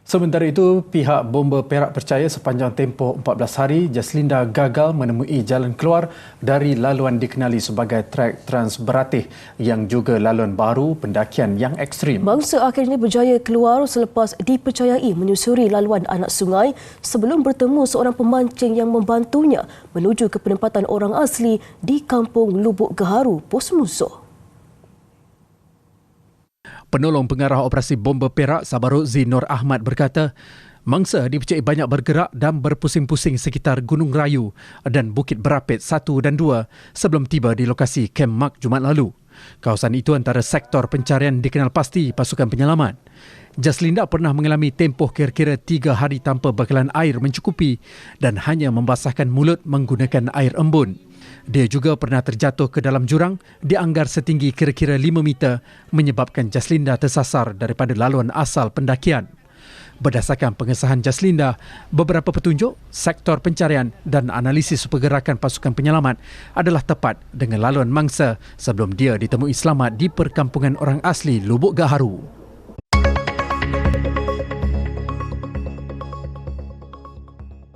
Sementara itu, pihak Bomba Perak percaya sepanjang tempoh 14 hari, Jaslinda gagal menemui jalan keluar dari laluan dikenali sebagai trek Transberatih yang juga laluan baru pendakian yang ekstrim. Bangsa akhirnya berjaya keluar selepas dipercayai menyusuri laluan anak sungai sebelum bertemu seorang pemancing yang membantunya menuju ke penempatan orang asli di Kampung Lubuk Gaharu, Pos Musuh. Penolong pengarah operasi Bomba Perak Sabarudzi Nur Ahmad berkata, mangsa dipercayai banyak bergerak dan berpusing-pusing sekitar Gunung Rayu dan Bukit Berapit 1 dan 2 sebelum tiba di lokasi Kem Mak Jumaat lalu. Kawasan itu antara sektor pencarian dikenal pasti pasukan penyelamat. Jaslinda pernah mengalami tempoh kira-kira 3 hari tanpa bekalan air mencukupi dan hanya membasahkan mulut menggunakan air embun. Dia juga pernah terjatuh ke dalam jurang dianggar setinggi kira-kira 5 meter menyebabkan Jaslinda tersasar daripada laluan asal pendakian. Berdasarkan pengesahan Jaslinda, beberapa petunjuk, sektor pencarian dan analisis pergerakan pasukan penyelamat adalah tepat dengan laluan mangsa sebelum dia ditemui selamat di perkampungan orang asli Lubuk Gaharu.